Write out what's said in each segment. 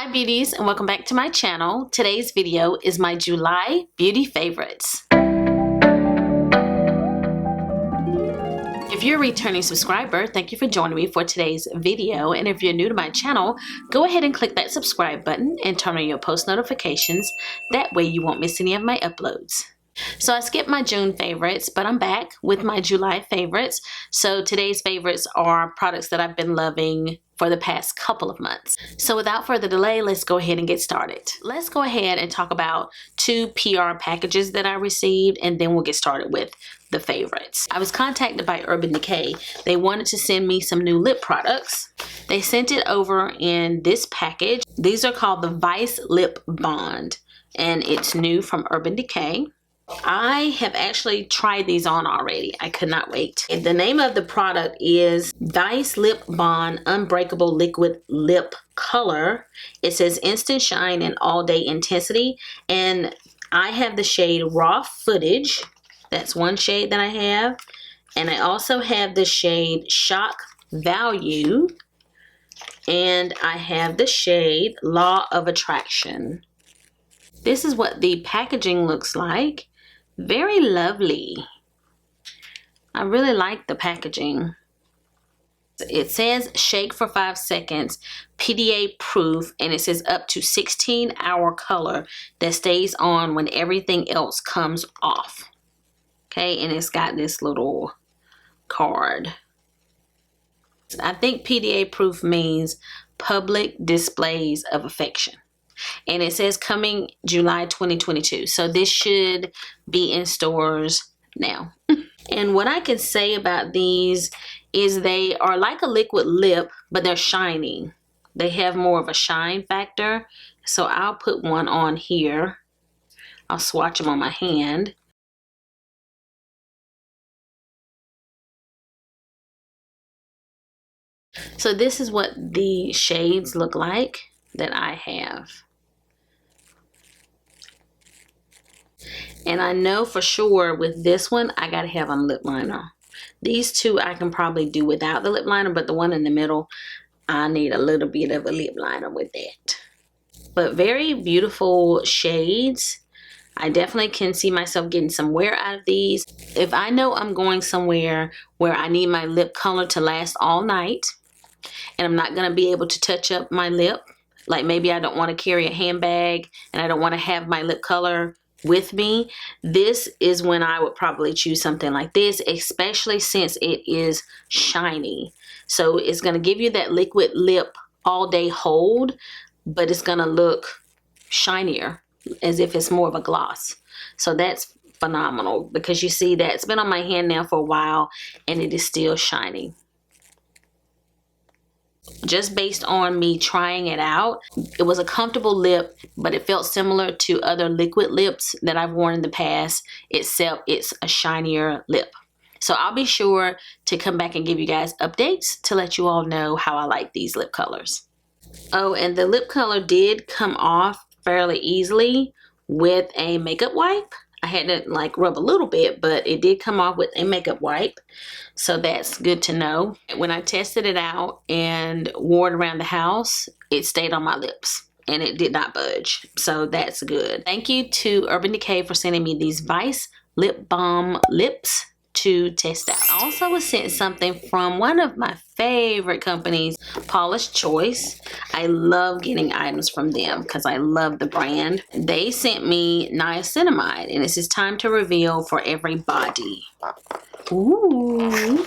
Hi beauties, and welcome back to my channel. Today's video is my July beauty favorites. If you're a returning subscriber, thank you for joining me for today's video. And if you're new to my channel, go ahead and click that subscribe button and turn on your post notifications. That way you won't miss any of my uploads. So I skipped my June favorites, but I'm back with my July favorites. So today's favorites are products that I've been loving for the past couple of months. So without further delay, let's go ahead and get started. Let's go ahead and talk about two PR packages that I received, and then we'll get started with the favorites. I was contacted by Urban Decay. They wanted to send me some new lip products. They sent it over in this package. These are called the Vice Lip Bond, and it's new from Urban Decay. I have actually tried these on already. I could not wait. And the name of the product is Vice Lip Bond Unbreakable Liquid Lip Color. It says Instant Shine and All Day Intensity. And I have the shade Raw Footage. That's one shade that I have. And I also have the shade Shock Value. And I have the shade Law of Attraction. This is what the packaging looks like. Very lovely. I really like the packaging. It says shake for 5 seconds, PDA proof, and it says up to 16-hour color that stays on when everything else comes off. Okay, and it's got this little card. I think PDA proof means public displays of affection. And it says coming July 2022. So this should be in stores now. And what I can say about these is they are like a liquid lip, but they're shiny. They have more of a shine factor. So I'll put one on here. I'll swatch them on my hand. So this is what the shades look like that I have. And I know for sure with this one, I gotta have a lip liner. These two I can probably do without the lip liner, but the one in the middle, I need a little bit of a lip liner with that. But very beautiful shades. I definitely can see myself getting some wear out of these. If I know I'm going somewhere where I need my lip color to last all night, and I'm not gonna be able to touch up my lip, like maybe I don't want to carry a handbag and I don't want to have my lip color with me, this is when I would probably choose something like this, especially since it is shiny. So it's going to give you that liquid lip all day hold, but it's going to look shinier as if it's more of a gloss. So that's phenomenal because you see that it's been on my hand now for a while and it is still shiny. Just based on me trying it out, it was a comfortable lip, but it felt similar to other liquid lips that I've worn in the past, except it's a shinier lip. So I'll be sure to come back and give you guys updates to let you all know how I like these lip colors. Oh, and the lip color did come off fairly easily with a makeup wipe. I had to like rub a little bit, but it did come off with a makeup wipe. So that's good to know. When I tested it out and wore it around the house, it stayed on my lips and it did not budge. So that's good. Thank you to Urban Decay for sending me these Vice Lip Balm lips to test out. I also was sent something from one of my favorite companies, Paula's Choice. I love getting items from them because I love the brand. They sent me Niacinamide, and this is time to reveal for everybody. Ooh.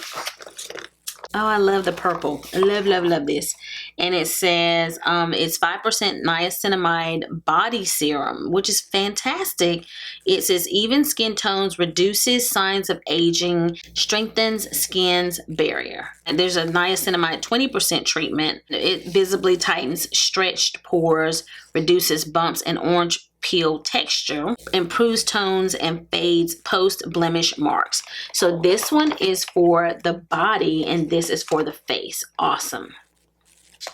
Oh, I love the purple. I love, love, love this. And it says it's 5% niacinamide body serum, which is fantastic. It says even skin tones, reduces signs of aging, strengthens skin's barrier. And there's a niacinamide 20% treatment. It visibly tightens stretched pores, reduces bumps and orange peel texture, improves tones and fades post blemish marks. So this one is for the body and this is for the face. Awesome.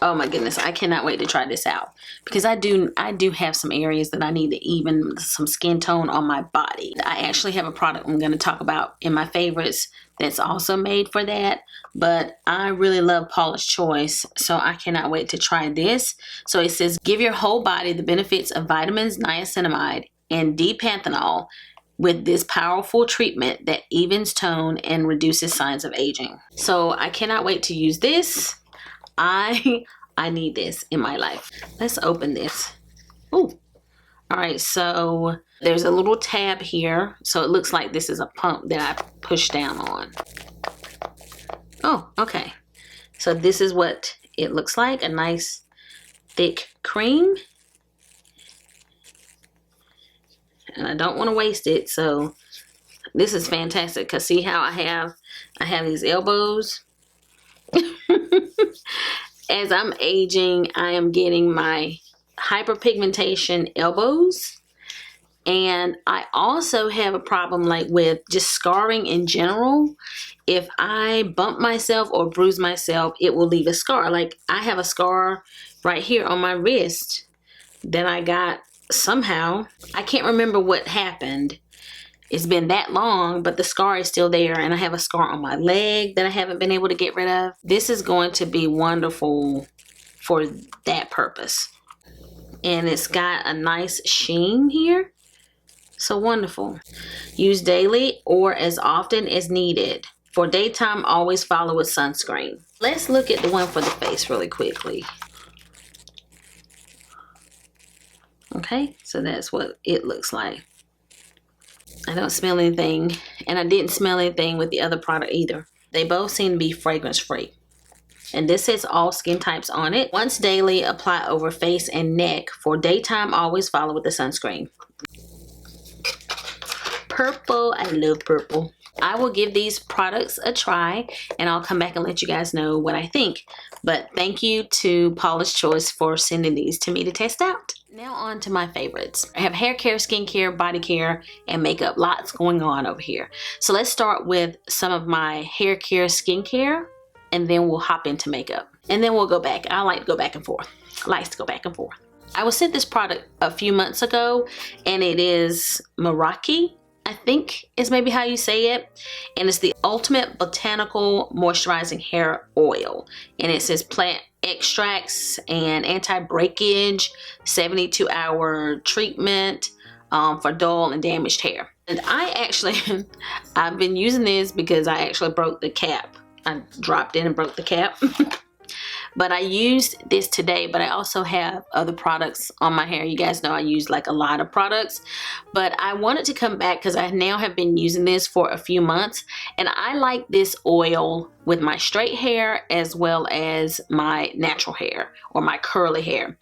Oh my goodness, I cannot wait to try this out because I do have some areas that I need to even some skin tone on my body. I actually have a product I'm going to talk about in my favorites that's also made for that, but I really love Paula's Choice, so I cannot wait to try this. So it says, give your whole body the benefits of vitamins, niacinamide, and D-panthenol with this powerful treatment that evens tone and reduces signs of aging. So I cannot wait to use this. I need this in my life. Let's open this. Ooh. All right, so there's a little tab here. So it looks like this is a pump that I push down on. Oh, okay. So this is what it looks like, a nice thick cream. And I don't want to waste it, so this is fantastic because see how I have these elbows. As I'm aging, I am getting my hyperpigmentation elbows, and I also have a problem like with just scarring in general. If I bump myself or bruise myself, it will leave a scar. Like I have a scar right here on my wrist that I got somehow. I can't remember what happened. It's been that long, but the scar is still there, and I have a scar on my leg that I haven't been able to get rid of. This is going to be wonderful for that purpose. And it's got a nice sheen here. So wonderful. Use daily or as often as needed. For daytime, always follow with sunscreen. Let's look at the one for the face really quickly. Okay, so that's what it looks like. I don't smell anything, and I didn't smell anything with the other product either. They both seem to be fragrance free. And this says all skin types on it. Once daily, apply over face and neck. For daytime, always follow with the sunscreen. Purple, I love purple. I will give these products a try, and I'll come back and let you guys know what I think. But thank you to Paula's Choice for sending these to me to test out. Now on to my favorites. I have hair care, skincare, body care, and makeup. Lots going on over here. So let's start with some of my hair care, skincare, and then we'll hop into makeup. And then we'll go back. I like to go back and forth. I like to go back and forth. I was sent this product a few months ago, and it is Mayraki, I think is maybe how you say it. And it's the Ultimate Botanical Moisturizing Hair Oil. And it says plant extracts and anti-breakage, 72-hour treatment for dull and damaged hair. And I've been using this because I actually broke the cap. I dropped in and broke the cap. But I used this today, but I also have other products on my hair. You guys know I use like a lot of products, but I wanted to come back because I now have been using this for a few months, and I like this oil with my straight hair as well as my natural hair or my curly hair.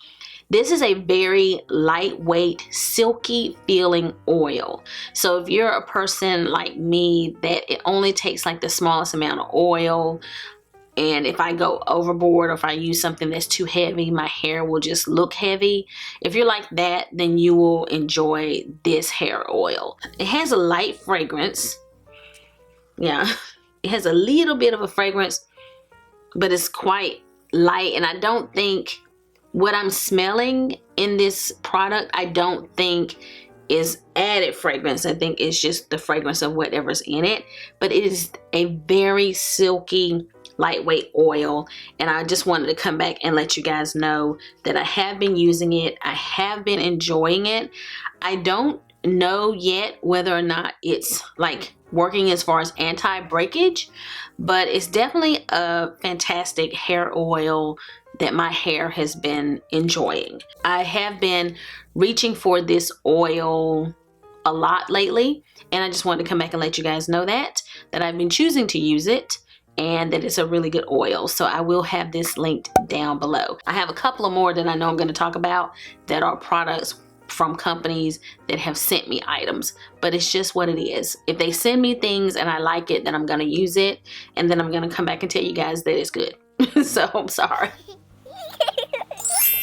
This is a very lightweight, silky feeling oil. So if you're a person like me that it only takes like the smallest amount of oil, and if I go overboard or if I use something that's too heavy, my hair will just look heavy. If you're like that, then you will enjoy this hair oil. It has a light fragrance. Yeah, it has a little bit of a fragrance, but it's quite light. And I don't think what I'm smelling in this product, I don't think is added fragrance. I think it's just the fragrance of whatever's in it. But it is a very silky, lightweight oil, and I just wanted to come back and let you guys know that I have been using it. I have been enjoying it. I don't know yet whether or not it's like working as far as anti-breakage, but it's definitely a fantastic hair oil that my hair has been enjoying. I have been reaching for this oil a lot lately, and I just wanted to come back and let you guys know that I've been choosing to use it, and that it's a really good oil. So I will have this linked down below. I have a couple of more that I know I'm going to talk about that are products from companies that have sent me items, but it's just what it is. If they send me things and I like it, then I'm going to use it, and then I'm going to come back and tell you guys that it's good. So I'm sorry.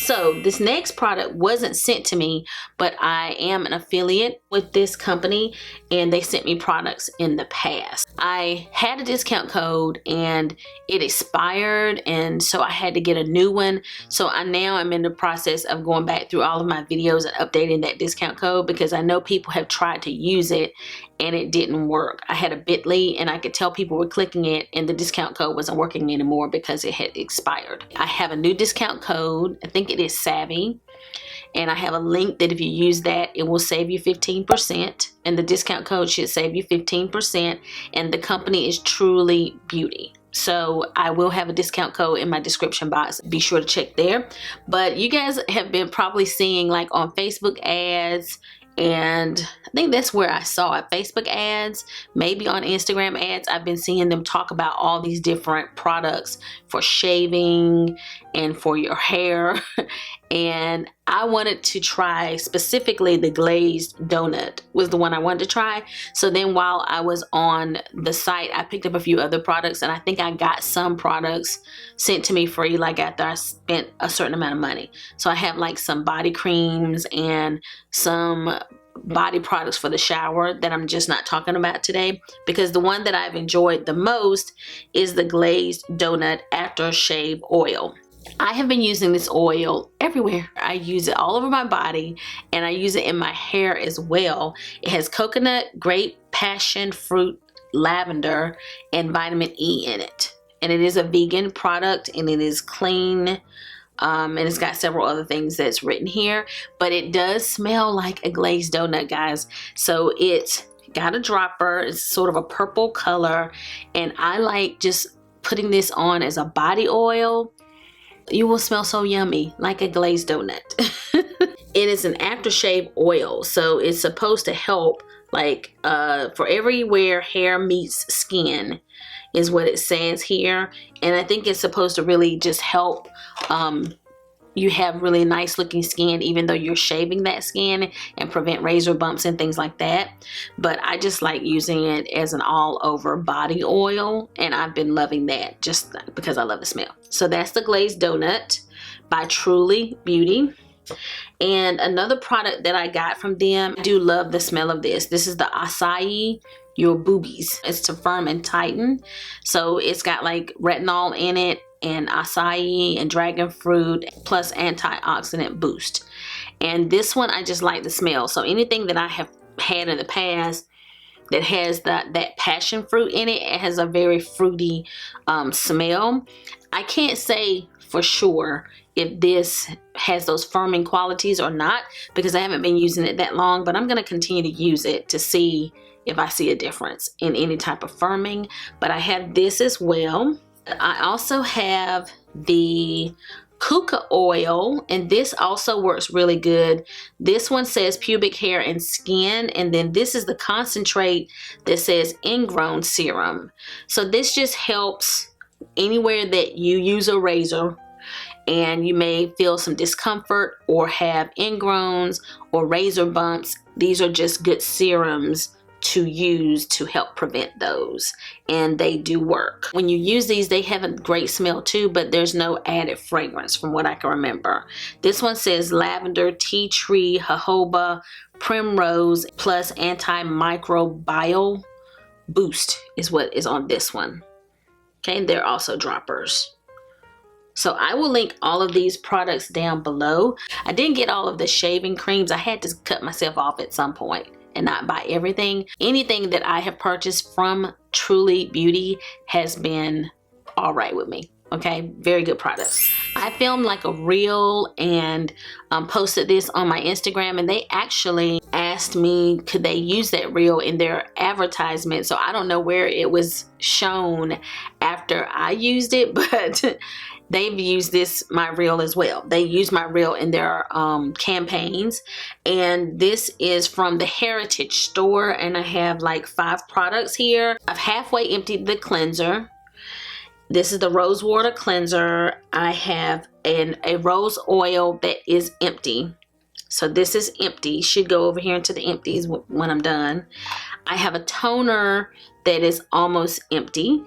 So this next product wasn't sent to me, but I am an affiliate with this company and they sent me products in the past. I had a discount code and it expired, and so I had to get a new one. So now I'm in the process of going back through all of my videos and updating that discount code, because I know people have tried to use it and it didn't work. I had a bit.ly and I could tell people were clicking it and the discount code wasn't working anymore because it had expired. I have a new discount code. I think it is Savvy. And I have a link that if you use that, it will save you 15%. And the discount code should save you 15%. And the company is Truly Beauty. So I will have a discount code in my description box. Be sure to check there. But you guys have been probably seeing like on Facebook ads, and I think that's where I saw it. Facebook ads, maybe on Instagram ads. I've been seeing them talk about all these different products for shaving and for your hair. And I wanted to try specifically the glazed donut was the one I wanted to try. So then while I was on the site, I picked up a few other products, and I think I got some products sent to me free, like after I spent a certain amount of money. So I have like some body creams and some body products for the shower that I'm just not talking about today, because the one that I've enjoyed the most is the glazed donut aftershave oil. I have been using this oil everywhere. I use it all over my body and I use it in my hair as well. It has coconut, grape, passion fruit, lavender, and vitamin E in it. And it is a vegan product and it is clean. And it's got several other things that's written here, but it does smell like a glazed donut, guys. So it's got a dropper. It's sort of a purple color, and I like just putting this on as a body oil. You will smell so yummy, like a glazed donut. It is an aftershave oil, so it's supposed to help like for everywhere hair meets skin is what it says here. And I think it's supposed to really just help you have really nice looking skin even though you're shaving that skin, and prevent razor bumps and things like that. But I just like using it as an all over body oil, and I've been loving that just because I love the smell. So that's the glazed donut by Truly Beauty. And another product that I got from them, I do love the smell of this. This is the Acai Your Boobies. It's to firm and tighten. So it's got like retinol in it, and acai and dragon fruit, plus antioxidant boost. And this one, I just like the smell. So anything that I have had in the past that has that passion fruit in it, it has a very fruity smell. I can't say for sure if this has those firming qualities or not, because I haven't been using it that long, but I'm going to continue to use it to see if I see a difference in any type of firming. But I have this as well. I also have the Kuka oil, and this also works really good. This one says pubic hair and skin, and then this is the concentrate that says ingrown serum. So this just helps anywhere that you use a razor and you may feel some discomfort or have ingrowns or razor bumps. These are just good serums to use to help prevent those, and they do work. When you use these, they have a great smell too, but there's no added fragrance from what I can remember. This one says lavender, tea tree, jojoba, primrose, plus antimicrobial boost is what is on this one. Okay, and they're also droppers. So I will link all of these products down below. I didn't get all of the shaving creams. I had to cut myself off at some point and not buy everything. Anything that I have purchased from Truly Beauty has been all right with me. Okay, very good products. I filmed like a reel and posted this on my Instagram, and they actually asked me could they use that reel in their advertisement. So I don't know where it was shown after I used it, but they've used my reel as well. They use my reel in their campaigns. And this is from the Heritage store, and I have like 5 products here. I've halfway emptied the cleanser. This is the Rosewater cleanser. I have a rose oil that is empty. So this is empty. Should go over here into the empties when I'm done. I have a toner that is almost empty.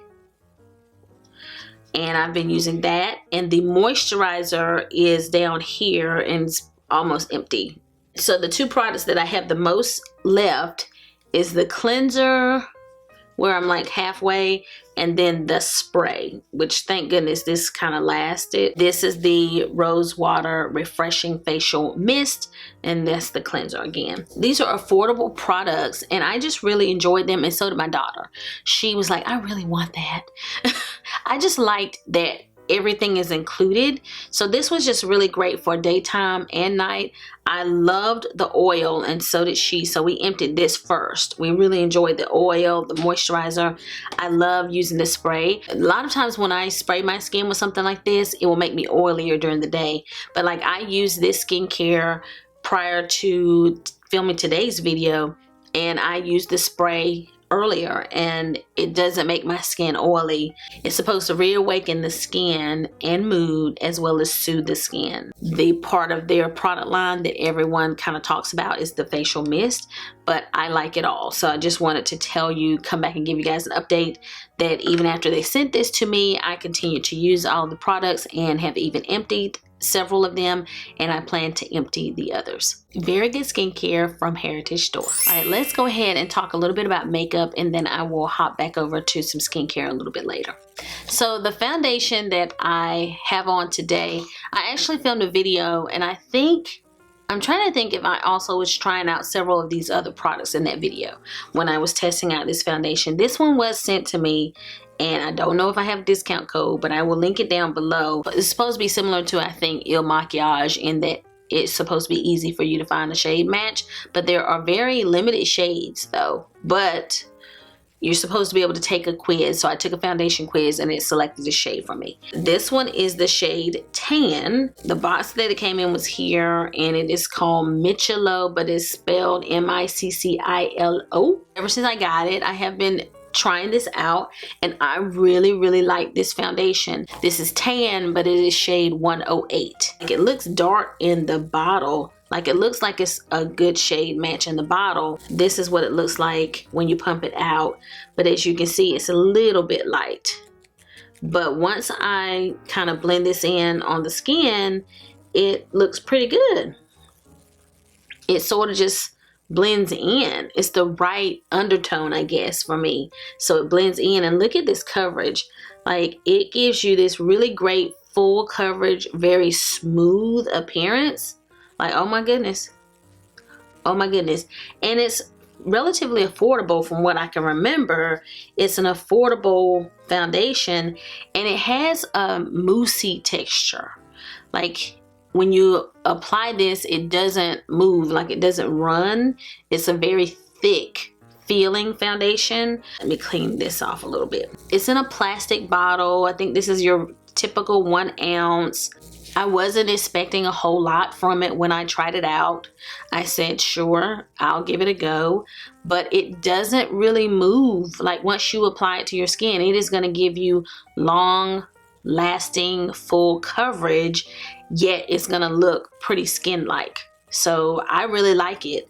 and I've been using that. And the moisturizer is down here and it's almost empty. So the two products that I have the most left is the cleanser, where I'm like halfway, and then the spray, which thank goodness this kind of lasted. This is the Rosewater Refreshing Facial Mist, and that's the cleanser again. These are affordable products, and I just really enjoyed them, and so did my daughter. She was like, I really want that. I just liked that everything is included. So this was just really great for daytime and night. I loved the oil, and so did she. So we emptied this first. We really enjoyed the oil, the moisturizer. I love using the spray. A lot of times when I spray my skin with something like this, it will make me oilier during the day. But like, I use this skincare prior to filming today's video, and I used the spray earlier, and it doesn't make my skin oily. It's supposed to reawaken the skin and mood, as well as soothe the skin. The part of their product line that everyone kind of talks about is the facial mist, but I like it all. So I just wanted to tell you, come back and give you guys an update that even after they sent this to me, I continue to use all the products and have even emptied several of them, and I plan to empty the others. Very good skincare from Heritage Store. All right, let's go ahead and talk a little bit about makeup, and then I will hop back over to some skincare a little bit later. So the foundation that I have on today, I actually filmed a video, and I'm trying to think if I also was trying out several of these other products in that video when I was testing out this foundation. This one was sent to me, and I don't know if I have a discount code, but I will link it down below. It's supposed to be similar to, I think, Il Makiage, in that it's supposed to be easy for you to find a shade match, but there are very limited shades though. But you're supposed to be able to take a quiz. So I took a foundation quiz, and it selected a shade for me. This one is the shade Tan. The box that it came in was here, and it is called MICCILO, but it's spelled M-I-C-C-I-L-O. Ever since I got it, I have been trying this out, and I really like this foundation. This is Tan, but it is shade 108. Like, it looks dark in the bottle. Like, it looks like it's a good shade match in the bottle. This is what it looks like when you pump it out. But as you can see, it's a little bit light. But once I kind of blend this in on the skin, it looks pretty good. It sort of just blends in. It's the right undertone, I guess, for me. So it blends in, and look at this coverage. Like, it gives you this really great full coverage, very smooth appearance. Like, oh my goodness. Oh my goodness. And it's relatively affordable from what I can remember. It's an affordable foundation, and it has a moussey texture. Like, when you apply this, it doesn't move, like it doesn't run. It's a very thick feeling foundation. Let me clean this off a little bit. It's in a plastic bottle. I think this is your typical 1 ounce. I wasn't expecting a whole lot from it when I tried it out. I said, sure, I'll give it a go. But it doesn't really move. Like, once you apply it to your skin, it is going to give you long lasting full coverage, yet it's gonna look pretty skin-like. So I really like it,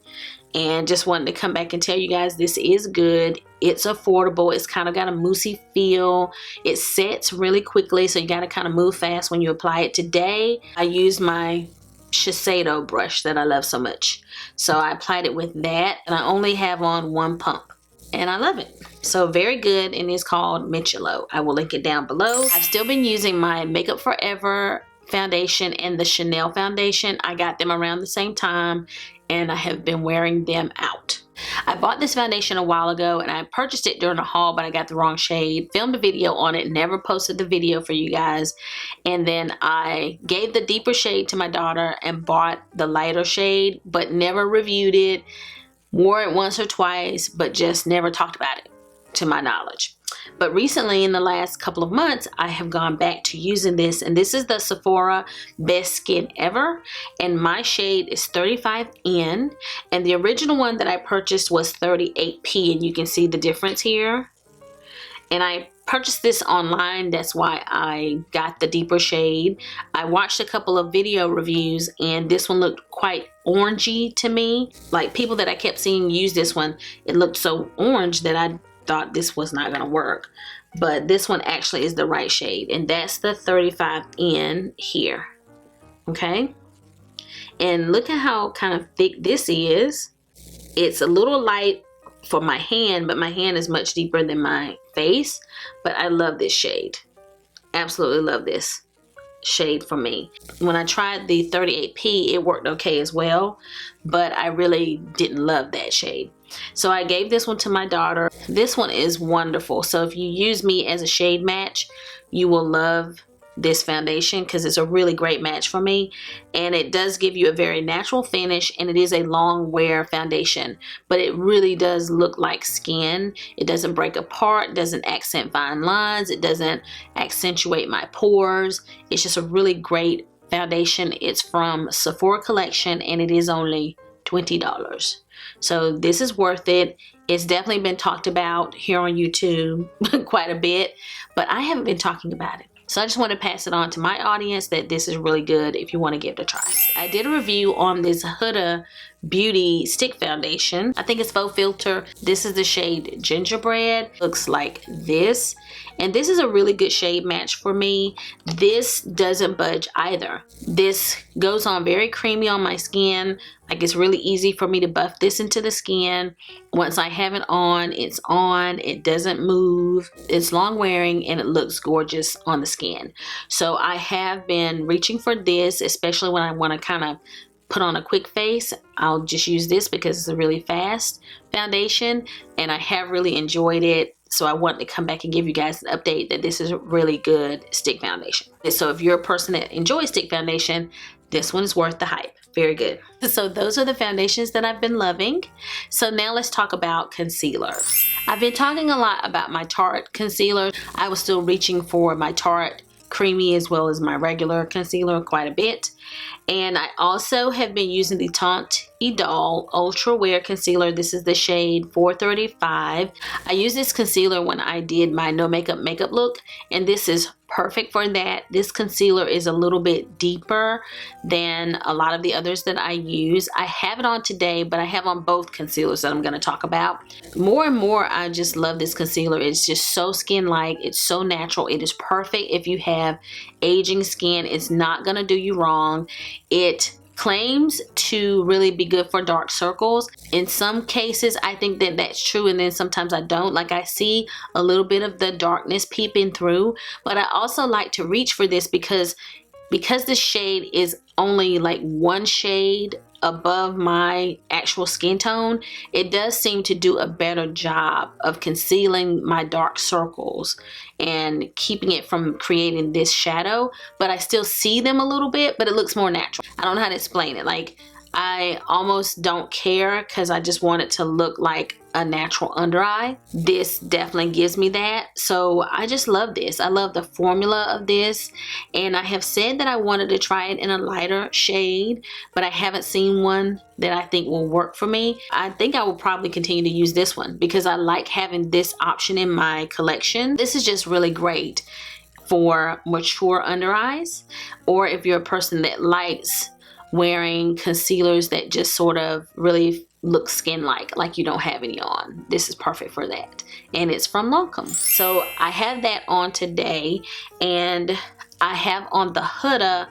and just wanted to come back and tell you guys this is good. It's affordable. It's kind of got a moussey feel. It sets really quickly, so you got to kind of move fast when you apply it. Today I used my Shiseido brush that I love so much, so I applied it with that, and I only have on 1 pump, and I love it. So very good, and it's called MICCILO. I will link it down below. I've still been using my Makeup Forever foundation and the Chanel foundation. I got them around the same time, and I have been wearing them out. I bought this foundation a while ago, and I purchased it during a haul, but I got the wrong shade. Filmed a video on it, never posted the video for you guys. And then I gave the deeper shade to my daughter and bought the lighter shade, but never reviewed it. Wore it once or twice, but just never talked about it, to my knowledge. But recently, in the last couple of months, I have gone back to using this, and this is the Sephora Best Skin Ever, and my shade is 35N, and the original one that I purchased was 38P, and you can see the difference here. And I purchased this online, that's why I got the deeper shade. I watched a couple of video reviews, and this one looked quite orangey to me. Like, people that I kept seeing use this one, it looked so orange that I thought this was not going to work. But this one actually is the right shade. And that's the 35N here. Okay. And look at how kind of thick this is. It's a little light for my hand, but my hand is much deeper than my face. But I love this shade. Absolutely love this shade for me. When I tried the 38P, it worked okay as well, but I really didn't love that shade. So I gave this one to my daughter. This one is wonderful. So if you use me as a shade match, you will love this foundation because it's a really great match for me, and it does give you a very natural finish, and it is a long wear foundation, but it really does look like skin. It doesn't break apart, doesn't accent fine lines, it doesn't accentuate my pores. It's just a really great foundation. It's from Sephora collection, and it is only $20. So this is worth it. It's definitely been talked about here on YouTube quite a bit, but I haven't been talking about it. So I just want to pass it on to my audience that this is really good if you want to give it a try. I did a review on this HUDA Beauty Stick Foundation. I think it's FauxFilter. This is the shade Gingerbread. Looks like this. And this is a really good shade match for me. This doesn't budge either. This goes on very creamy on my skin. Like, it's really easy for me to buff this into the skin. Once I have it on, it's on. It doesn't move. It's long wearing and it looks gorgeous on the skin. So I have been reaching for this, especially when I want to kind of put on a quick face. I'll just use this because it's a really fast foundation and I have really enjoyed it. So I wanted to come back and give you guys an update that this is a really good stick foundation. So if you're a person that enjoys stick foundation, this one is worth the hype. Very good. So those are the foundations that I've been loving. So now let's talk about concealer. I've been talking a lot about my Tarte concealer. I was still reaching for my Tarte Creamy as well as my regular concealer quite a bit. And I also have been using the Teint Idole Ultra Wear Concealer. This is the shade 435. I used this concealer when I did my no makeup look, and this is perfect for that. This concealer is a little bit deeper than a lot of the others that I use. I have it on today, but I have on both concealers that I'm going to talk about. More and more, I just love this concealer. It's just so skin-like. It's so natural. It is perfect if you have aging skin. It's not going to do you wrong. It claims to really be good for dark circles. In some cases, I think that that's true, and then sometimes I don't. Like, I see a little bit of the darkness peeping through, but I also like to reach for this because the shade is only like one shade above my actual skin tone. It does seem to do a better job of concealing my dark circles and keeping it from creating this shadow, but I still see them a little bit, but it looks more natural. I don't know how to explain it. Like, I almost don't care because I just want it to look like a natural under eye. This definitely gives me that. So I just love this. I love the formula of this, and I have said that I wanted to try it in a lighter shade, but I haven't seen one that I think will work for me. I think I will probably continue to use this one because I like having this option in my collection. This is just really great for mature under eyes, or if you're a person that likes wearing concealers that just sort of really look skin-like you don't have any on. This is perfect for that, and it's from Lancôme. So I have that on today, and I have on the HUDA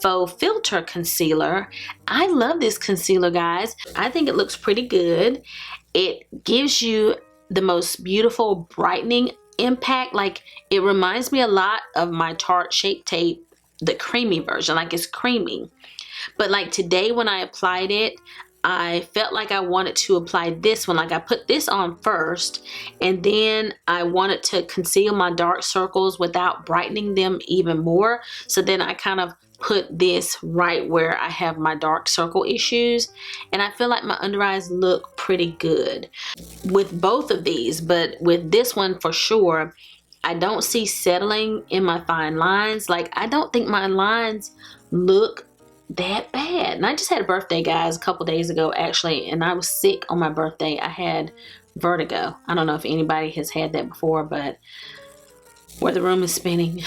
FauxFilter concealer. I love this concealer, guys. I think it looks pretty good. It gives you the most beautiful brightening impact. Like, it reminds me a lot of my Tarte Shape Tape, the creamy version. Like, it's creamy. But like today when I applied it, I felt like I wanted to apply this one. Like, I put this on first, and then I wanted to conceal my dark circles without brightening them even more. So then I kind of put this right where I have my dark circle issues, and I feel like my under eyes look pretty good with both of these. But with this one for sure, I don't see settling in my fine lines. Like, I don't think my lines look that bad. And I just had a birthday, guys, a couple days ago actually, and I was sick on my birthday. I had vertigo. I don't know if anybody has had that before, but where the room is spinning.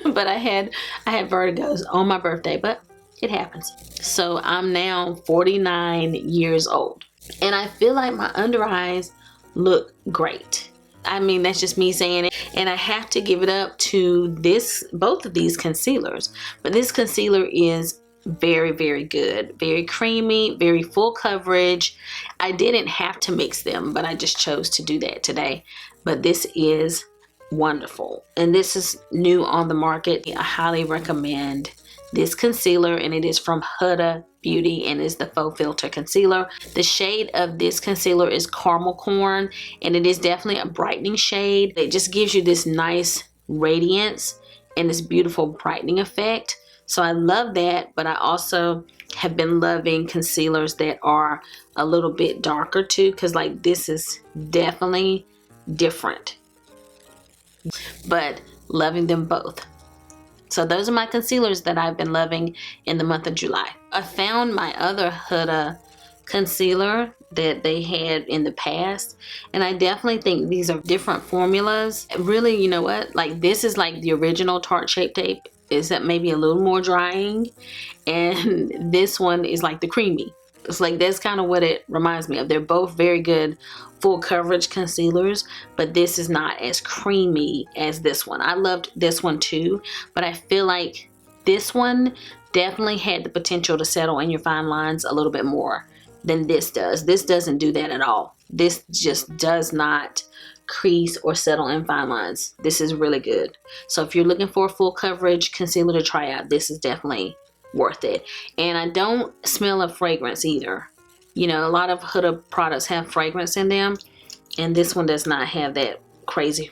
But I had vertigos on my birthday, but it happens. So I'm now 49 years old, and I feel like my under eyes look great. I mean, that's just me saying it. And I have to give it up to both of these concealers. But this concealer is very, very good. Very creamy, very full coverage. I didn't have to mix them, but I just chose to do that today. But this is wonderful. And this is new on the market. I highly recommend this concealer, and it is from Huda Beauty and is the FauxFilter concealer. The shade of this concealer is Caramel Corn, and it is definitely a brightening shade. It just gives you this nice radiance and this beautiful brightening effect. So I love that, but I also have been loving concealers that are a little bit darker too, because like this is definitely different, but loving them both. So those are my concealers that I've been loving in the month of July. I found my other Huda concealer that they had in the past, and I definitely think these are different formulas. Really, you know what? Like this is like the original Tarte Shape Tape, except maybe a little more drying, and this one is like the creamy. It's like that's kind of what it reminds me of. They're both very good full coverage concealers, but this is not as creamy as this one. I loved this one too, but I feel like this one definitely had the potential to settle in your fine lines a little bit more than this does. This doesn't do that at all. This just does not crease or settle in fine lines. This is really good. So if you're looking for a full coverage concealer to try out, this is definitely worth it. And I don't smell a fragrance either. You know, a lot of Huda products have fragrance in them, and this one does not have that crazy,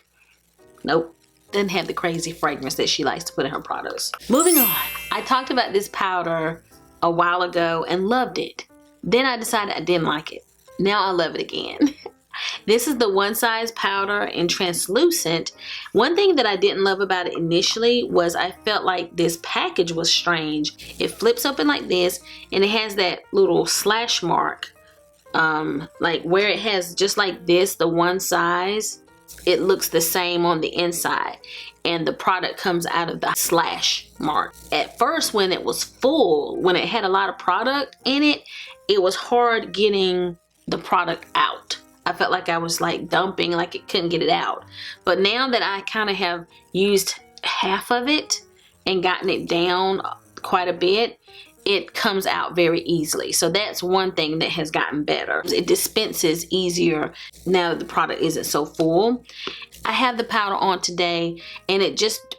nope, doesn't have the crazy fragrance that she likes to put in her products. Moving on, I talked about this powder a while ago and loved it. Then I decided I didn't like it. Now I love it again. This is the One Size powder in translucent. One thing that I didn't love about it initially was I felt like this package was strange. It flips open like this, and it has that little slash mark, like where it has just like this, the One Size, it looks the same on the inside, and the product comes out of the slash mark. At first, when it was full, when it had a lot of product in it, it was hard getting the product out. I felt like I was like dumping, like it couldn't get it out. But now that I kind of have used half of it and gotten it down quite a bit, it comes out very easily. So that's one thing that has gotten better. It dispenses easier now that the product isn't so full. I have the powder on today, and it just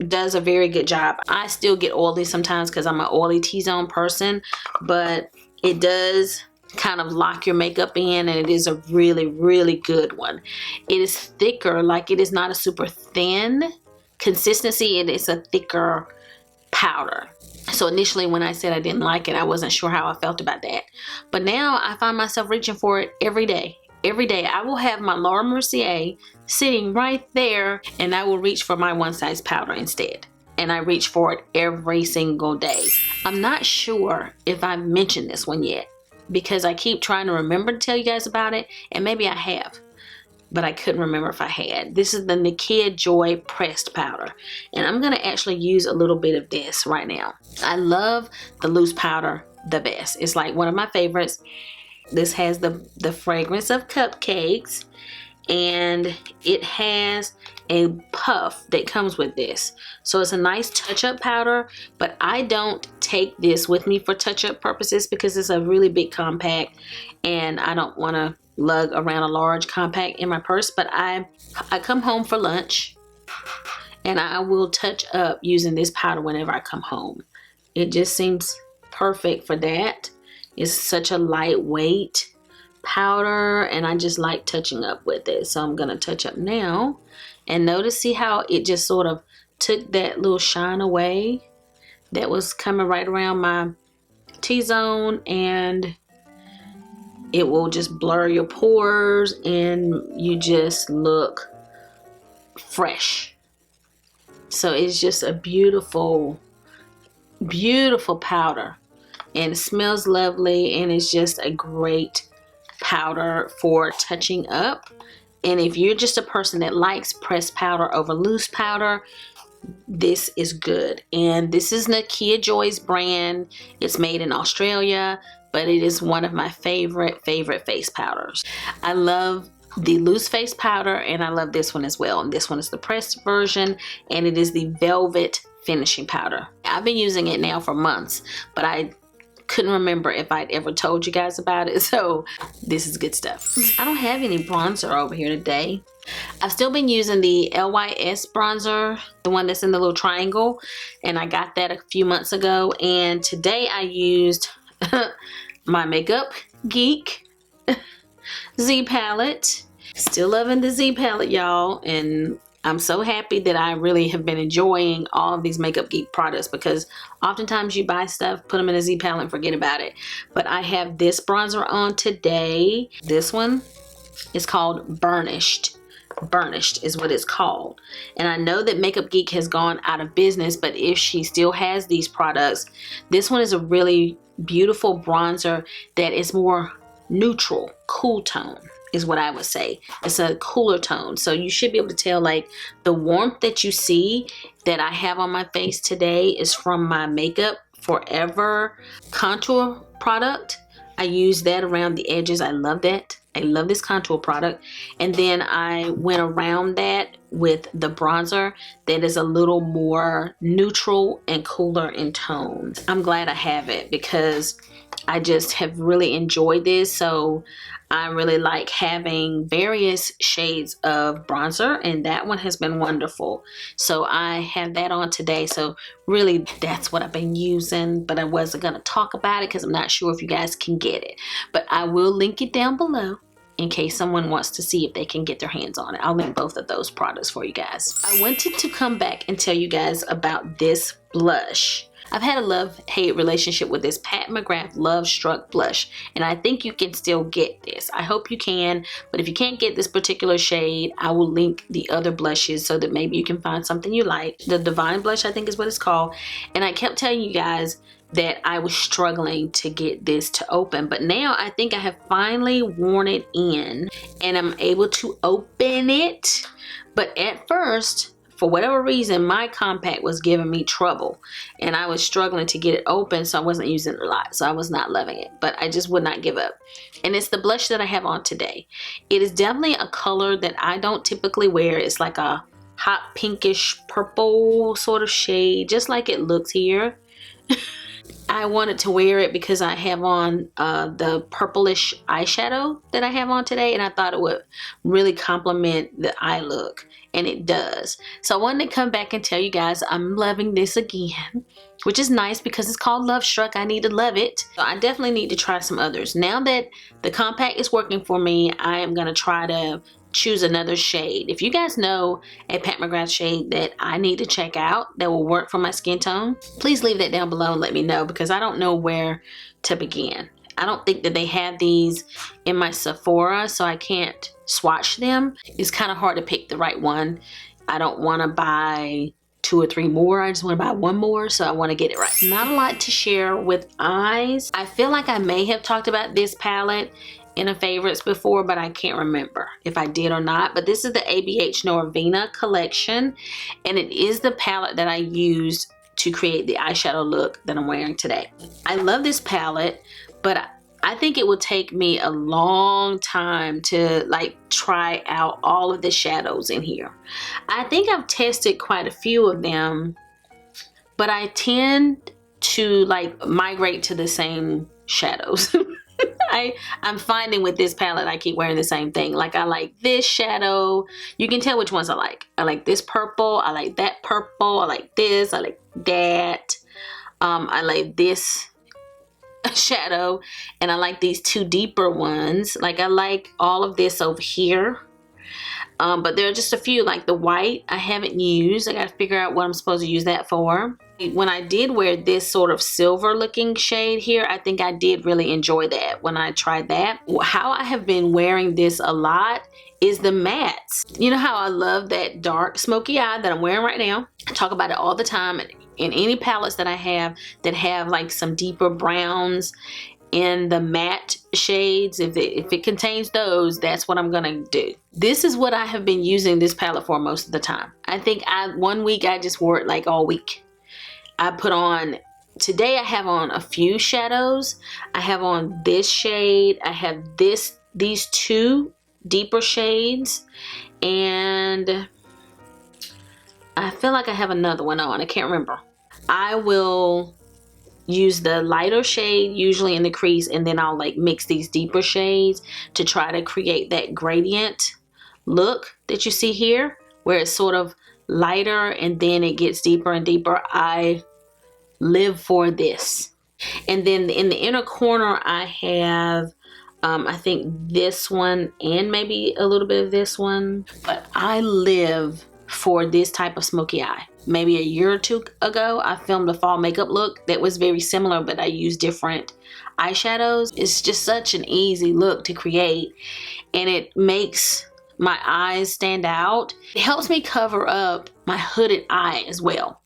does a very good job. I still get oily sometimes because I'm an oily T-zone person, but it does kind of lock your makeup in, and it is a really, really good one. It is thicker, like it is not a super thin consistency. It is a thicker powder. So initially when I said I didn't like it, I wasn't sure how I felt about that. But now I find myself reaching for it every day. Every day I will have my Laura Mercier sitting right there, and I will reach for my One Size powder instead. And I reach for it every single day. I'm not sure if I've mentioned this one yet, because I keep trying to remember to tell you guys about it, and maybe I have, but I couldn't remember if I had. This is the Nikkia Joy pressed powder, and I'm gonna actually use a little bit of this right now. I love the loose powder the best. It's like one of my favorites. This has the fragrance of cupcakes, and it has a puff that comes with this. So it's a nice touch-up powder, but I don't take this with me for touch-up purposes because it's a really big compact, and I don't want to lug around a large compact in my purse. But I come home for lunch, and I will touch up using this powder whenever I come home. It just seems perfect for that. It's such a lightweight powder, and I just like touching up with it. So I'm gonna touch up now, and notice, see how it just sort of took that little shine away that was coming right around my T-zone, and it will just blur your pores, and you just look fresh. So it's just a beautiful, beautiful powder, and it smells lovely, and it's just a great powder for touching up. And if you're just a person that likes pressed powder over loose powder, this is good. And this is Nikkia Joy's brand. It's made in Australia, but it is one of my favorite face powders. I love the loose face powder, and I love this one as well. And this one is the pressed version, and it is the velvet finishing powder. I've been using it now for months, but I couldn't remember if I'd ever told you guys about it, so this is good stuff. I don't have any bronzer over here today. I've still been using the LYS bronzer, the one that's in the little triangle, and I got that a few months ago. And today I used my Makeup Geek Z palette. Still loving the Z palette, y'all, and I'm so happy that I really have been enjoying all of these Makeup Geek products, because oftentimes you buy stuff, put them in a Z palette and forget about it. But I have this bronzer on today. This one is called Burnished. Burnished is what it's called. And I know that Makeup Geek has gone out of business, but if she still has these products, this one is a really beautiful bronzer that is more neutral, cool tone is what I would say. It's a cooler tone, so you should be able to tell, like, the warmth that you see that I have on my face today is from my Makeup Forever contour product. I use that around the edges. I love that. I love this contour product. And then I went around that with the bronzer that is a little more neutral and cooler in tone. I'm glad I have it because I just have really enjoyed this. So I really like having various shades of bronzer, and that one has been wonderful. So I have that on today. So really that's what I've been using, but I wasn't going to talk about it because I'm not sure if you guys can get it. But I will link it down below in case someone wants to see if they can get their hands on it. I'll link both of those products for you guys. I wanted to come back and tell you guys about this blush. I've had a love-hate relationship with this Pat McGrath Lovestruck blush, and I think you can still get this. I hope you can, but if you can't get this particular shade, I will link the other blushes so that maybe you can find something you like. The Divine blush, I think is what it's called, and I kept telling you guys that I was struggling to get this to open, but now I think I have finally worn it in and I'm able to open it. But at first, for whatever reason, my compact was giving me trouble and I was struggling to get it open, so I wasn't using it a lot, so I was not loving it, but I just would not give up. And it's the blush that I have on today. It is definitely a color that I don't typically wear. It's like a hot pinkish purple sort of shade, just like it looks here. I wanted to wear it because I have on the purplish eyeshadow that I have on today, and I thought it would really complement the eye look, and it does. So I wanted to come back and tell you guys I'm loving this again, which is nice because it's called Lovestruck. I need to love it. So I definitely need to try some others. Now that the compact is working for me, I am going to try to choose another shade. If you guys know a Pat McGrath shade that I need to check out that will work for my skin tone, please leave that down below and let me know, because I don't know where to begin. I don't think that they have these in my Sephora, so I can't swatch them. It's kind of hard to pick the right one. I don't want to buy 2 or 3 more. I just want to buy 1 more, so I want to get it right. Not a lot to share with eyes. I feel like I may have talked about this palette in a favorites before, but I can't remember if I did or not. But this is the ABH Norvina collection, and it is the palette that I used to create the eyeshadow look that I'm wearing today. I love this palette, but I think it will take me a long time to like try out all of the shadows in here. I think I've tested quite a few of them, but I tend to like migrate to the same shadows. I'm finding with this palette I keep wearing the same thing. Like I like this shadow. You can tell which ones I like. I like this purple. I like that purple. I like this. I like that. I like this shadow, and I like these 2 deeper ones. Like I like all of this over here. But there are just a few, like the white I haven't used. I got to figure out what I'm supposed to use that for. When I did wear this sort of silver looking shade here, I think I did really enjoy that when I tried that. How I have been wearing this a lot is the mattes. You know how I love that dark smoky eye that I'm wearing right now? I talk about it all the time in any palettes that I have that have like some deeper browns in the matte shades. If it contains those, that's what I'm gonna do. This is what I have been using this palette for most of the time. I think one week I just wore it like all week. I put on, today I have on a few shadows. I have on this shade. I have these 2 deeper shades, and I feel like I have another one on. I can't remember. I will use the lighter shade usually in the crease, and then I'll like mix these deeper shades to try to create that gradient look that you see here, where it's sort of lighter and then it gets deeper and deeper. I live for this. And then in the inner corner I have I think this one and maybe a little bit of this one, but I live for this type of smoky eye. Maybe a year or two ago I filmed a fall makeup look that was very similar, but I used different eyeshadows. It's just such an easy look to create, and it makes my eyes stand out. It helps me cover up my hooded eye as well.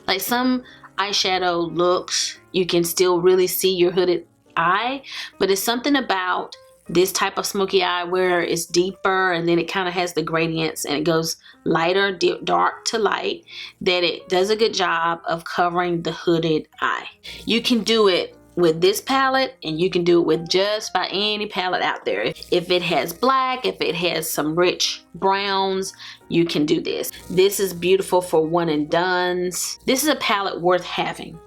Like some eyeshadow looks, you can still really see your hooded eye, but it's something about this type of smoky eye where it's deeper and then it kind of has the gradients and it goes lighter, dark to light, that it does a good job of covering the hooded eye. You can do it with this palette, and you can do it with just about any palette out there. If it has black, if it has some rich browns, you can do this. This is beautiful for one and dones. This is a palette worth having.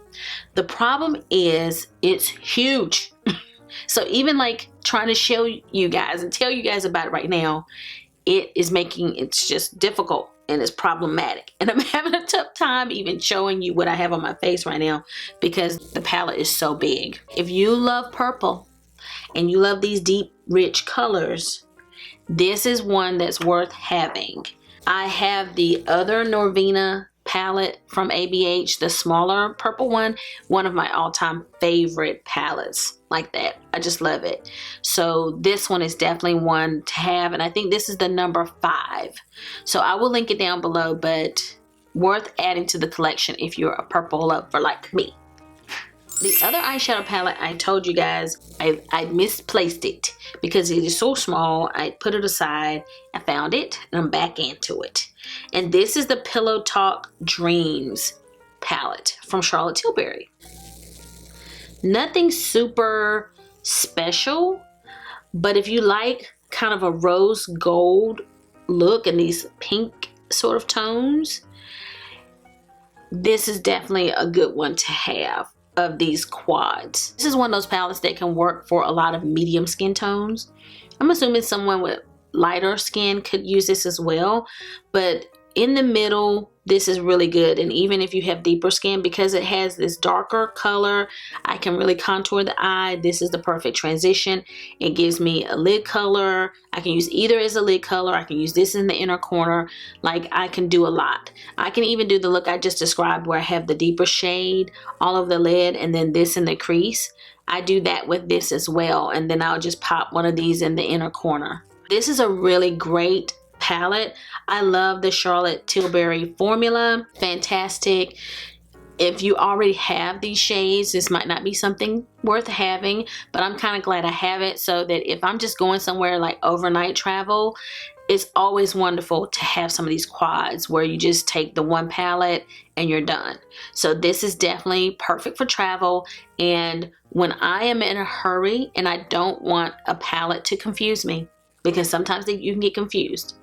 The problem is it's huge. So even like trying to show you guys and tell you guys about it right now, it's just difficult and it's problematic. And I'm having a tough time even showing you what I have on my face right now because the palette is so big. If you love purple and you love these deep, rich colors, this is one that's worth having. I have the other Norvina palette from ABH, the smaller purple one of my all-time favorite palettes like that. I just love it. So this one is definitely one to have, and I think this is the number 5. So I will link it down below, but worth adding to the collection if you're a purple lover like me. The other eyeshadow palette, I told you guys I misplaced it because it is so small. I put it aside, I found it, and I'm back into it. And this is the Pillow Talk Dreams palette from Charlotte Tilbury. Nothing super special, but if you like kind of a rose gold look and these pink sort of tones, this is definitely a good one to have of these quads. This is one of those palettes that can work for a lot of medium skin tones. I'm assuming someone with lighter skin could use this as well, but in the middle, this is really good. And even if you have deeper skin, because it has this darker color, I can really contour the eye. This is the perfect transition. It gives me a lid color. I can use either as a lid color. I can use this in the inner corner. Like, I can do a lot. I can even do the look I just described where I have the deeper shade all over the lid and then this in the crease. I do that with this as well, and then I'll just pop one of these in the inner corner. This is a really great palette. I love the Charlotte Tilbury formula. Fantastic. If you already have these shades, this might not be something worth having, but I'm kind of glad I have it so that if I'm just going somewhere like overnight travel, it's always wonderful to have some of these quads where you just take the one palette and you're done. So this is definitely perfect for travel. And when I am in a hurry and I don't want a palette to confuse me, because sometimes you can get confused,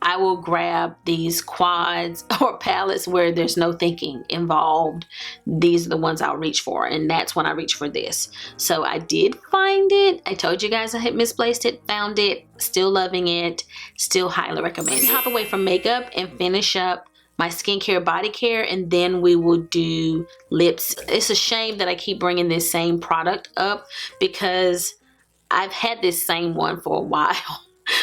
I will grab these quads or palettes where there's no thinking involved. These are the ones I'll reach for, and that's when I reach for this. So I did find it. I told you guys I had misplaced it, found it, still loving it, still highly recommend it. Hop away from makeup and finish up my skincare, body care, and then we will do lips. It's a shame that I keep bringing this same product up because I've had this same one for a while,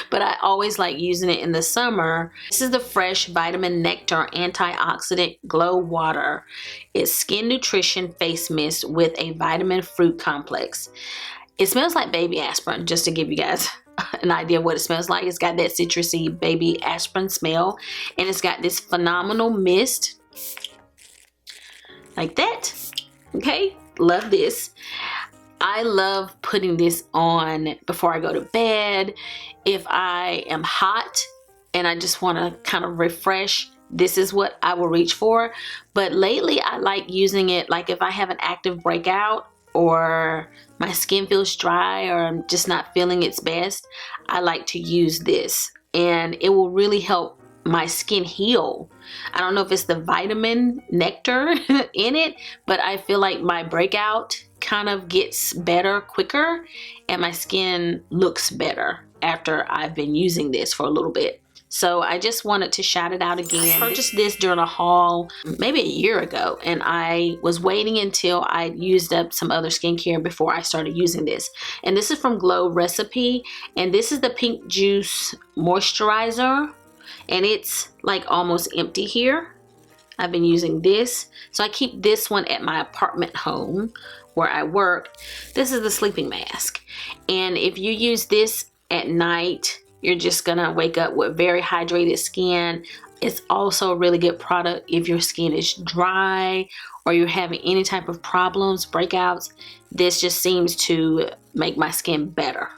but I always like using it in the summer. This is the Fresh Vitamin Nectar Antioxidant Glow Water. It's skin nutrition face mist with a vitamin fruit complex. It smells like baby aspirin, just to give you guys an idea of what it smells like. It's got that citrusy baby aspirin smell, and it's got this phenomenal mist like that. Okay, love this. I love putting this on before I go to bed. If I am hot and I just want to kind of refresh, this is what I will reach for. But lately I like using it like if I have an active breakout or my skin feels dry or I'm just not feeling its best, I like to use this, and it will really help my skin heal. I don't know if it's the vitamin Nectar in it, but I feel like my breakout kind of gets better quicker and my skin looks better after I've been using this for a little bit. So I just wanted to shout it out again. I purchased this during a haul maybe a year ago, and I was waiting until I used up some other skincare before I started using this. And this is from Glow Recipe, and this is the Pink Juice Moisturizer, and it's like almost empty here. I've been using this, so I keep this one at my apartment home where I work. This is the sleeping mask, and if you use this at night, you're just gonna wake up with very hydrated skin. It's also a really good product if your skin is dry or you're having any type of problems, breakouts. This just seems to make my skin better.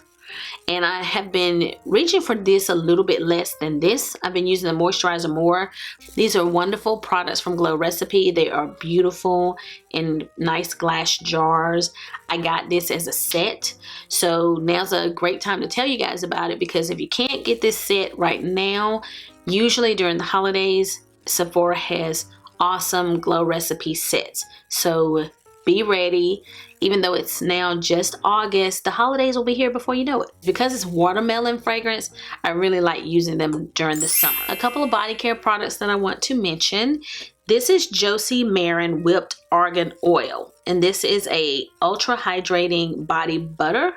And I have been reaching for this a little bit less than this. I've been using the moisturizer more. These are wonderful products from Glow Recipe. They are beautiful in nice glass jars. I got this as a set. So now's a great time to tell you guys about it, because if you can't get this set right now, usually during the holidays, Sephora has awesome Glow Recipe sets. So be ready. Even though it's now just August, the holidays will be here before you know it. Because it's watermelon fragrance, I really like using them during the summer. A couple of body care products that I want to mention. This is Josie Maran Whipped Argan Oil, and this is a ultra hydrating body butter.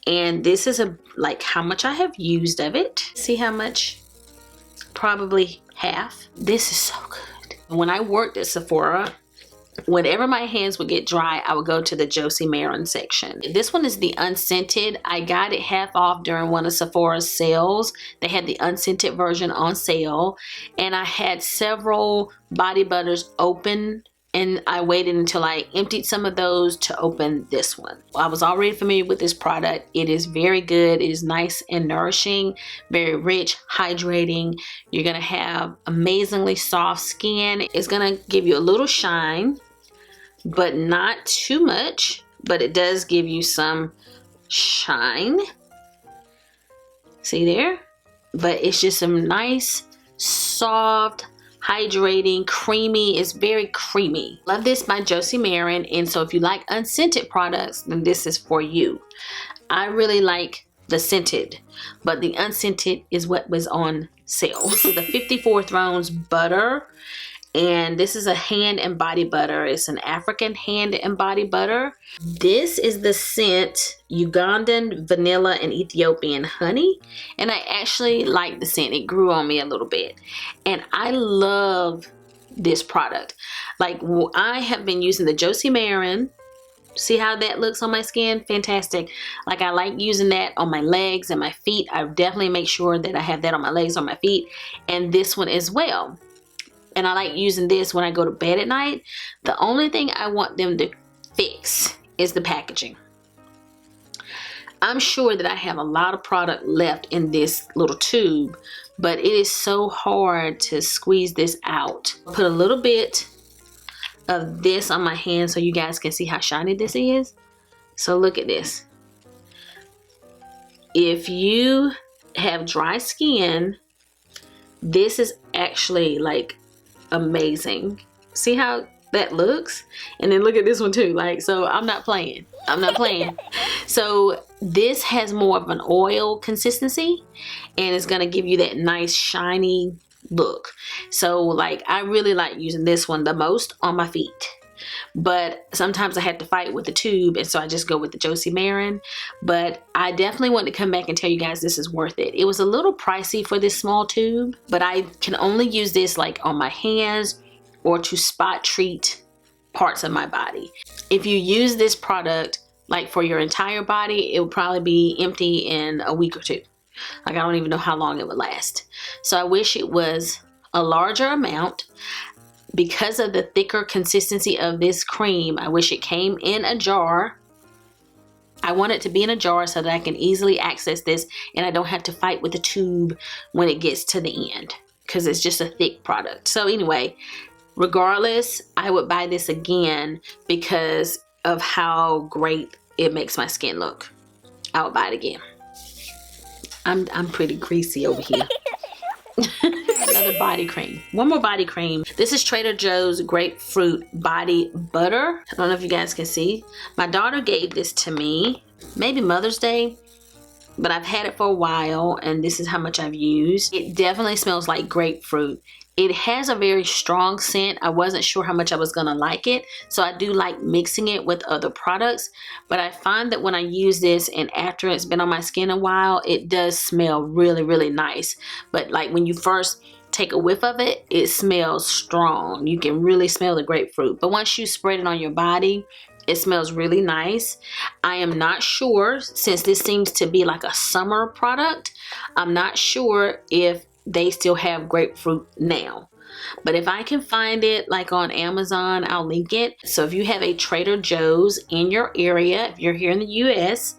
And this is like how much I have used of it. See how much? Probably half. This is so good. When I worked at Sephora, whenever my hands would get dry, I would go to the Josie Maran section. This one is the unscented. I got it half off during one of Sephora's sales. They had the unscented version on sale, and I had several body butters open, and I waited until I emptied some of those to open this one. I was already familiar with this product. It is very good. It is nice and nourishing, very rich, hydrating. You're gonna have amazingly soft skin. It's gonna give you a little shine, but not too much, but it does give you some shine. See there? But it's just some nice, soft, hydrating, creamy. It's very creamy. Love this by Josie Maran, and so if you like unscented products, then this is for you. I really like the scented, but the unscented is what was on sale. This is the 54 Thrones Butter, and this is a hand and body butter. It's an African hand and body butter. This is the scent Ugandan Vanilla and Ethiopian Honey, and I actually like the scent. It grew on me a little bit, and I love this product. Like, I have been using the Josie Maran. See how that looks on my skin? Fantastic. Like, I like using that on my legs and my feet. I definitely make sure that I have that on my legs, on my feet, and this one as well. And I like using this when I go to bed at night. The only thing I want them to fix is the packaging. I'm sure that I have a lot of product left in this little tube, but it is so hard to squeeze this out. Put a little bit of this on my hand so you guys can see how shiny this is. So look at this. If you have dry skin, this is actually like amazing. See how that looks? And then look at this one too. Like, so I'm not playing. I'm not playing. So this has more of an oil consistency, and it's gonna give you that nice shiny look. So like, I really like using this one the most on my feet, but sometimes I have to fight with the tube, and so I just go with the Josie Maran. But I definitely want to come back and tell you guys this is worth it. It was a little pricey for this small tube, but I can only use this like on my hands or to spot treat parts of my body. If you use this product like for your entire body, it will probably be empty in a week or two. Like, I don't even know how long it would last. So I wish it was a larger amount. Because of the thicker consistency of this cream, I wish it came in a jar. I want it to be in a jar so that I can easily access this and I don't have to fight with the tube when it gets to the end, because it's just a thick product. So anyway, regardless, I would buy this again because of how great it makes my skin look. I would buy it again. I'm pretty greasy over here. Another body cream. One more body cream. This is Trader Joe's Grapefruit Body Butter. I don't know if you guys can see. My daughter gave this to me, maybe Mother's Day, but I've had it for a while, and this is how much I've used. It definitely smells like grapefruit. It has a very strong scent. I wasn't sure how much I was gonna like it, so I do like mixing it with other products, but I find that when I use this and after it's been on my skin a while, it does smell really, really nice. But like when you first take a whiff of it, it smells strong. You can really smell the grapefruit, but once you spread it on your body, it smells really nice. I am not sure, since this seems to be like a summer product, I'm not sure if they still have grapefruit now. But if I can find it like on Amazon, I'll link it. So if you have a Trader Joe's in your area, if you're here in the US,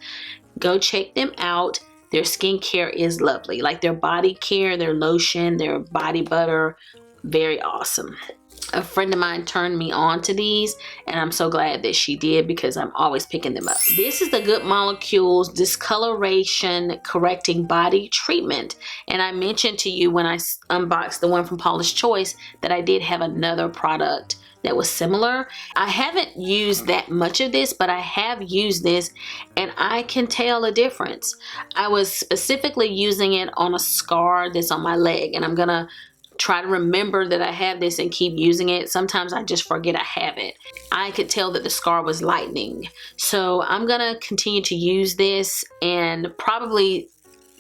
go check them out. Their skincare is lovely. Like their body care, their lotion, their body butter, very awesome. A friend of mine turned me on to these, and I'm so glad that she did because I'm always picking them up. This is the Good Molecules Discoloration Correcting Body Treatment. And I mentioned to you when I unboxed the one from Paula's Choice that I did have another product that was similar. I haven't used that much of this, but I have used this and I can tell a difference. I was specifically using it on a scar that's on my leg, and I'm gonna try to remember that I have this and keep using it. Sometimes I just forget I have it. I could tell that the scar was lightening. So I'm gonna continue to use this, and probably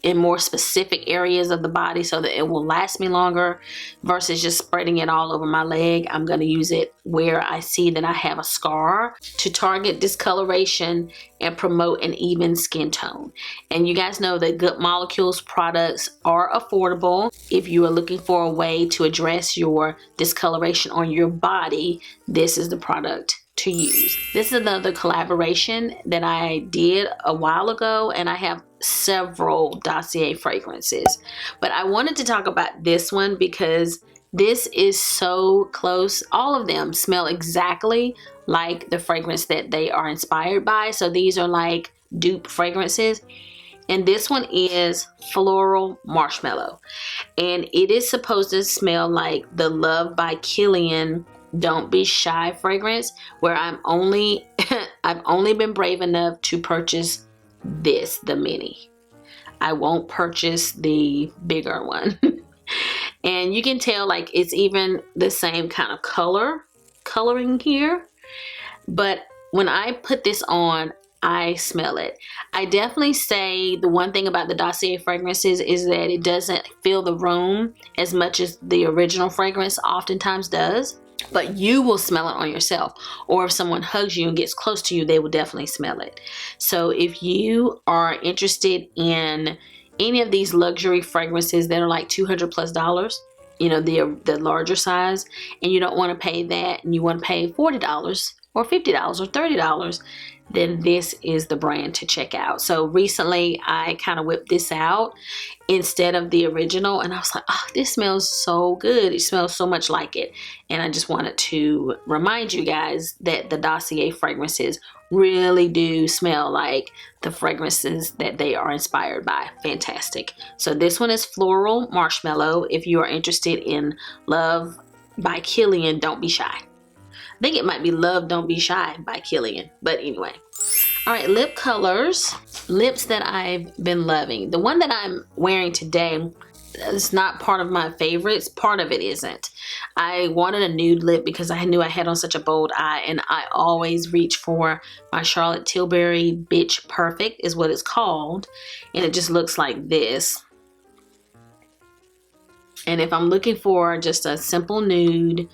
in more specific areas of the body so that it will last me longer versus just spreading it all over my leg. I'm gonna use it where I see that I have a scar to target discoloration and promote an even skin tone. And you guys know that Good Molecules products are affordable. If you are looking for a way to address your discoloration on your body, this is the product to use. This is another collaboration that I did a while ago, and I have several Dossier fragrances, but I wanted to talk about this one because this is so close. All of them smell exactly like the fragrance that they are inspired by, so these are like dupe fragrances. And this one is Floral Marshmallow, and it is supposed to smell like the Love by Kilian Don't Be Shy fragrance, where I've only been brave enough to purchase this, the mini. I won't purchase the bigger one. And you can tell like it's even the same kind of coloring here, but when I put this on, I smell it. I definitely say the one thing about the Dossier fragrances is that it doesn't fill the room as much as the original fragrance oftentimes does, but you will smell it on yourself, or if someone hugs you and gets close to you, they will definitely smell it. So if you are interested in any of these luxury fragrances that are like $200+, you know, the larger size, and you don't want to pay that, and you want to pay $40 or $50 or $30, then this is the brand to check out. So recently I kind of whipped this out instead of the original, and I was like, oh, this smells so good. It smells so much like it. And I just wanted to remind you guys that the Dossier fragrances really do smell like the fragrances that they are inspired by. Fantastic. So this one is Floral Marshmallow. If you are interested in Love by Kilian Don't Be Shy. I think it might be Love Don't Be Shy by Kilian, but anyway. All right, lip colors. Lips that I've been loving. The one that I'm wearing today is not part of my favorites. Part of it isn't. I wanted a nude lip because I knew I had on such a bold eye, and I always reach for my Charlotte Tilbury Bitch Perfect is what it's called, and it just looks like this. And if I'm looking for just a simple nude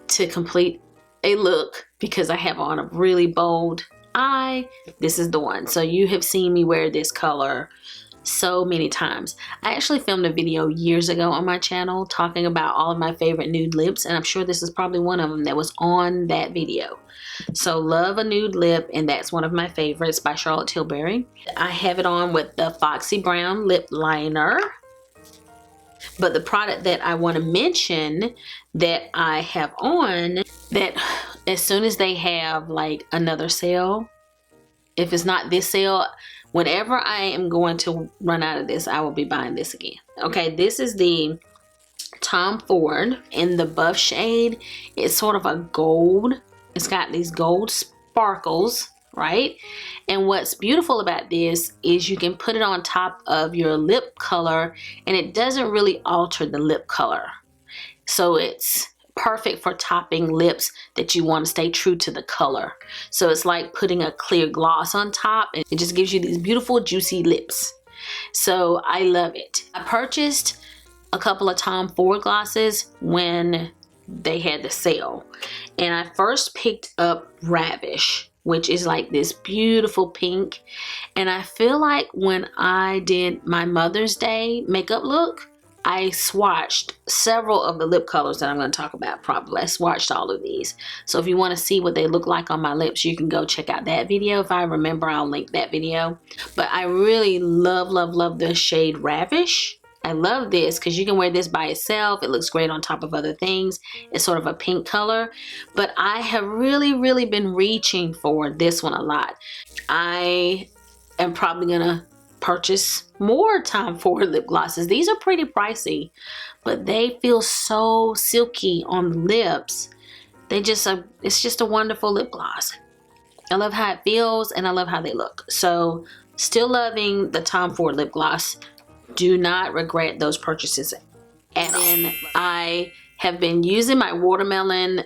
to complete a look because I have on a really bold eye, this is the one. So you have seen me wear this color so many times. I actually filmed a video years ago on my channel talking about all of my favorite nude lips, and I'm sure this is probably one of them that was on that video. So love a nude lip, and that's one of my favorites by Charlotte Tilbury. I have it on with the Foxy Brown lip liner. But the product that I want to mention that I have on, that as soon as they have like another sale, if it's not this sale, whenever I am going to run out of this, I will be buying this again. Okay, this is the Tom Ford in the buff shade. It's sort of a gold. It's got these gold sparkles, right? And what's beautiful about this is you can put it on top of your lip color and it doesn't really alter the lip color. So it's perfect for topping lips that you want to stay true to the color. So it's like putting a clear gloss on top, and it just gives you these beautiful juicy lips. So I love it. I purchased a couple of Tom Ford glosses when they had the sale, and I first picked up Ravish, which is like this beautiful pink. And I feel like when I did my Mother's Day makeup look, I swatched several of the lip colors that I'm going to talk about probably. I swatched all of these. So if you want to see what they look like on my lips, you can go check out that video. If I remember, I'll link that video. But I really love, love, love the shade Ravish. I love this because you can wear this by itself. It looks great on top of other things. It's sort of a pink color. But I have really, really been reaching for this one a lot. I am probably going to purchase more Tom Ford lip glosses. These are pretty pricey, but they feel so silky on the lips. They just it's just a wonderful lip gloss. I love how it feels and I love how they look. So still loving the Tom Ford lip gloss. Do not regret those purchases. And then I have been using my Watermelon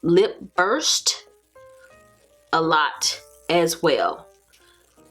lip burst a lot as well.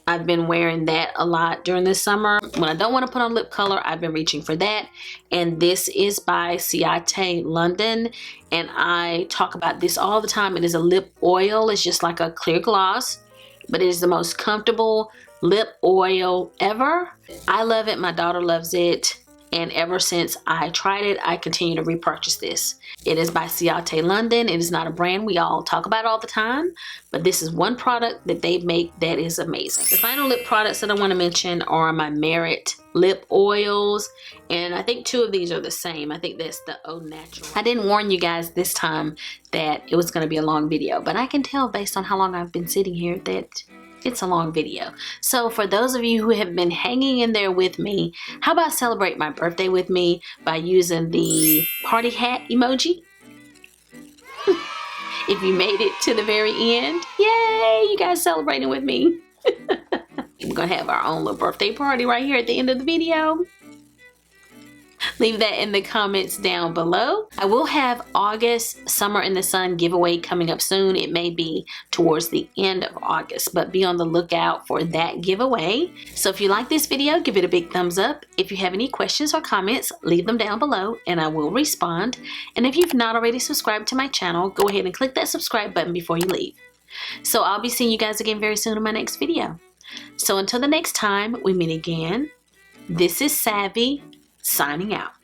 I've been wearing that a lot during the summer. When I don't want to put on lip color, I've been reaching for that. And this is by Ciate London. And I talk about this all the time. It is a lip oil. It's just like a clear gloss, but it is the most comfortable lip oil ever. I love it. My daughter loves it. And ever since I tried it, I continue to repurchase this. It is by Ciate London. It is not a brand we all talk about all the time, but this is one product that they make that is amazing. The final lip products that I want to mention are my Merit lip oils, and I think two of these are the same. I think that's the Au Natural. I didn't warn you guys this time that it was going to be a long video, but I can tell based on how long I've been sitting here that it's a long video. So for those of you who have been hanging in there with me, how about celebrate my birthday with me by using the party hat emoji? If you made it to the very end, yay, you guys celebrating with me. We're gonna have our own little birthday party right here at the end of the video. Leave that in the comments down below. I will have August Summer in the Sun giveaway coming up soon. It may be towards the end of August, but be on the lookout for that giveaway. So if you like this video, give it a big thumbs up. If you have any questions or comments, leave them down below and I will respond. And if you've not already subscribed to my channel, go ahead and click that subscribe button before you leave. So I'll be seeing you guys again very soon in my next video. So until the next time we meet again, this is Savvy, signing out.